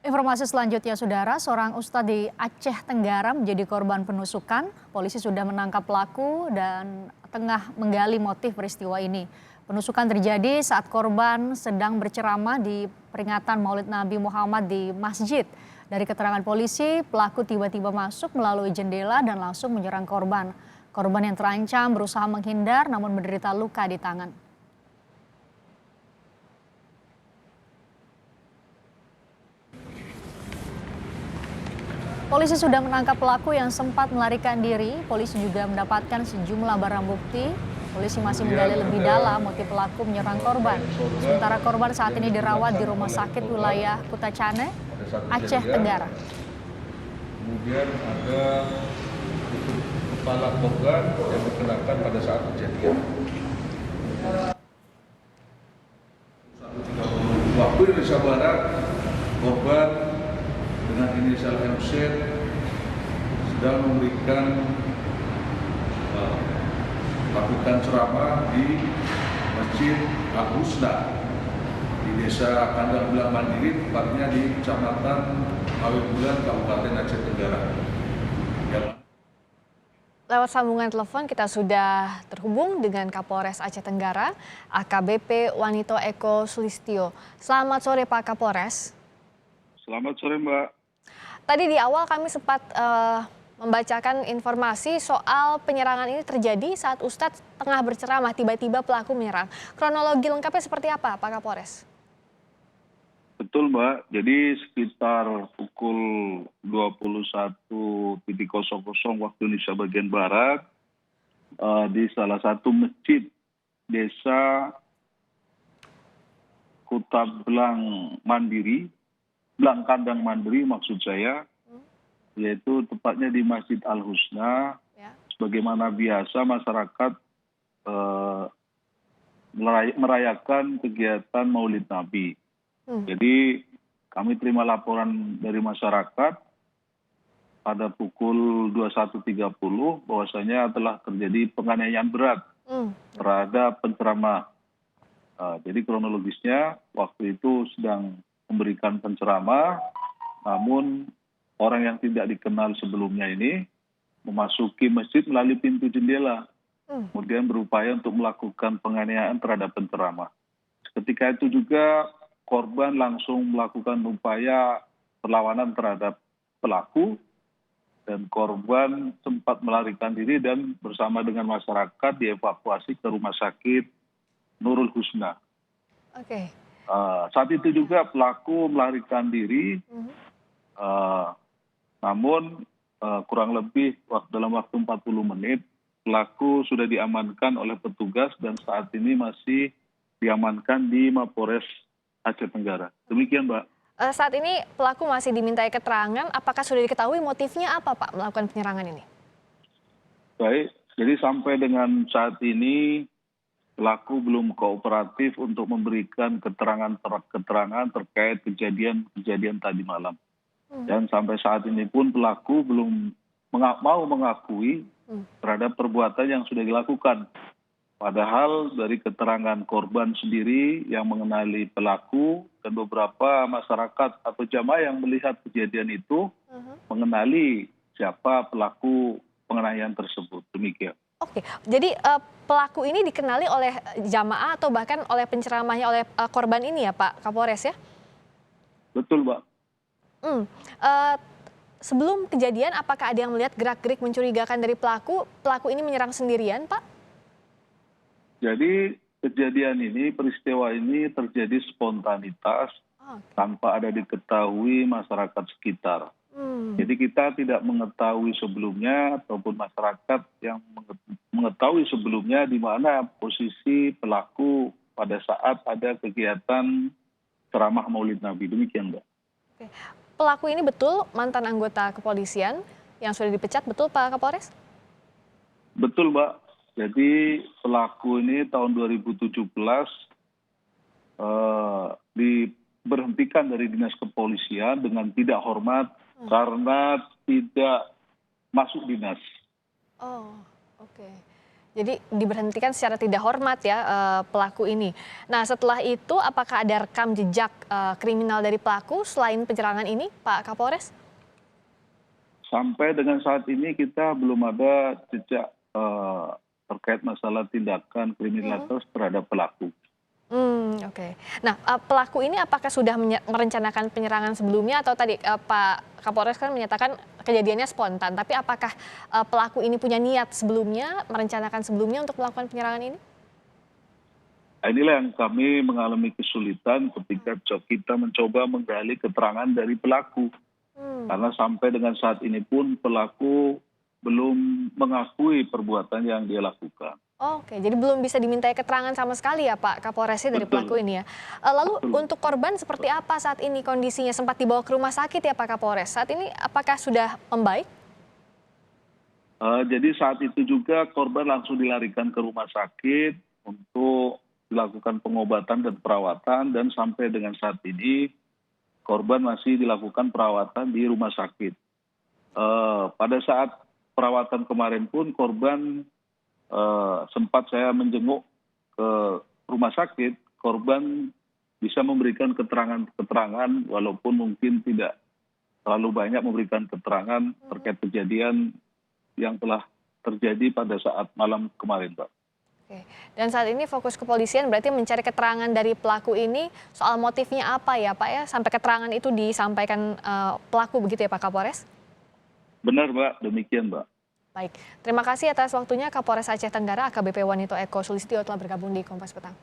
Informasi selanjutnya, Saudara, seorang ustadz di Aceh Tenggara menjadi korban penusukan. Polisi sudah menangkap pelaku dan tengah menggali motif peristiwa ini. Penusukan terjadi saat korban sedang berceramah di peringatan Maulid Nabi Muhammad di masjid. Dari keterangan polisi, pelaku tiba-tiba masuk melalui jendela dan langsung menyerang korban. Korban yang terancam berusaha menghindar namun menderita luka di tangan. Polisi sudah menangkap pelaku yang sempat melarikan diri. Polisi juga mendapatkan sejumlah barang bukti. Polisi masih menggali lebih dalam motif pelaku menyerang korban. Sementara korban saat ini dirawat di rumah sakit wilayah Kutacane, Aceh Tenggara. Kemudian ada kepala korban yang dikenakan pada saat kejadian. Waktu Indonesia Barat, korban dengan inisial MC sedang melakukan ceramah di Masjid Al-Husna di Desa Kandang Belang Mandiri, tepatnya di Kecamatan Awet Bulan, Kabupaten Aceh Tenggara. Lewat sambungan telepon kita sudah terhubung dengan Kapolres Aceh Tenggara, AKBP Wanito Eko Sulistyo. Selamat sore Pak Kapolres. Selamat sore Mbak. Tadi di awal kami sempat membacakan informasi soal penyerangan ini terjadi saat Ustadz tengah berceramah, tiba-tiba pelaku menyerang. Kronologi lengkapnya seperti apa Pak Kapolres? Betul Mbak, jadi sekitar pukul 21.00 waktu Indonesia bagian Barat, di salah satu masjid desa Kuta Belang Mandiri, Belang Kandang Mandiri maksud saya, yaitu tepatnya di Masjid Al-Husna. Ya. Sebagaimana biasa masyarakat merayakan kegiatan Maulid Nabi. Jadi kami terima laporan dari masyarakat pada pukul 21.30 bahwasanya telah terjadi penganiayaan berat terhadap penceramah. Jadi kronologisnya waktu itu sedang memberikan penceramah, namun orang yang tidak dikenal sebelumnya ini memasuki masjid melalui pintu jendela, kemudian berupaya untuk melakukan penganiayaan terhadap penceramah. Ketika itu juga korban langsung melakukan upaya perlawanan terhadap pelaku, dan korban sempat melarikan diri dan bersama dengan masyarakat dievakuasi ke rumah sakit Nurul Husna. Oke. Saat itu juga pelaku melarikan diri, namun kurang lebih dalam waktu 40 menit pelaku sudah diamankan oleh petugas dan saat ini masih diamankan di Mapores Aceh Tenggara. Demikian Mbak. Saat ini pelaku masih dimintai keterangan, apakah sudah diketahui motifnya apa Pak melakukan penyerangan ini? Baik, jadi sampai dengan saat ini pelaku belum kooperatif untuk memberikan keterangan terkait kejadian tadi malam. Dan sampai saat ini pun pelaku belum mau mengakui terhadap perbuatan yang sudah dilakukan. Padahal dari keterangan korban sendiri yang mengenali pelaku dan beberapa masyarakat atau jamaah yang melihat kejadian itu mengenali siapa pelaku penganiayaan tersebut. Demikian. Oke, jadi pelaku ini dikenali oleh jamaah atau bahkan oleh penceramahnya oleh korban ini ya Pak Kapolres ya? Betul Mbak. Sebelum kejadian apakah ada yang melihat gerak-gerik mencurigakan dari pelaku? Pelaku ini menyerang sendirian Pak? Jadi kejadian ini, peristiwa ini terjadi spontanitas tanpa ada diketahui masyarakat sekitar. Jadi kita tidak mengetahui sebelumnya ataupun masyarakat yang mengetahui sebelumnya di mana posisi pelaku pada saat ada kegiatan ceramah Maulid Nabi. Demikian Mbak. Oke. Pelaku ini betul mantan anggota kepolisian yang sudah dipecat, betul Pak Kapolres? Betul Mbak. Jadi pelaku ini tahun 2017 diberhentikan dari dinas kepolisian dengan tidak hormat karena tidak masuk dinas. Oh, oke. Jadi diberhentikan secara tidak hormat ya pelaku ini. Nah setelah itu apakah ada rekam jejak kriminal dari pelaku selain penyerangan ini Pak Kapolres? Sampai dengan saat ini kita belum ada jejak terkait masalah tindakan kriminalitas terhadap pelaku. Oke. Nah, pelaku ini apakah sudah merencanakan penyerangan sebelumnya atau tadi Pak Kapolres kan menyatakan kejadiannya spontan, tapi apakah pelaku ini punya niat sebelumnya, merencanakan sebelumnya untuk melakukan penyerangan ini? Nah, inilah yang kami mengalami kesulitan ketika kita mencoba menggali keterangan dari pelaku. Karena sampai dengan saat ini pun pelaku belum mengakui perbuatan yang dia lakukan. Oke, jadi belum bisa dimintai keterangan sama sekali ya Pak Kapolresnya dari pelaku ini ya. Lalu untuk korban seperti apa saat ini kondisinya? Sempat dibawa ke rumah sakit ya Pak Kapolres. Saat ini apakah sudah membaik? Jadi saat itu juga korban langsung dilarikan ke rumah sakit untuk dilakukan pengobatan dan perawatan, dan sampai dengan saat ini korban masih dilakukan perawatan di rumah sakit. Pada saat perawatan kemarin pun korban sempat saya menjenguk ke rumah sakit, korban bisa memberikan keterangan walaupun mungkin tidak terlalu banyak memberikan keterangan terkait kejadian yang telah terjadi pada saat malam kemarin, Pak. Oke. Dan saat ini fokus kepolisian berarti mencari keterangan dari pelaku ini soal motifnya apa ya Pak ya, sampai keterangan itu disampaikan pelaku begitu ya Pak Kapolres? Benar, Mbak, demikian, Mbak. Baik, terima kasih atas waktunya Kapolres Aceh Tenggara AKBP Wanito Eko Sulistyo telah bergabung di Kompas Petang.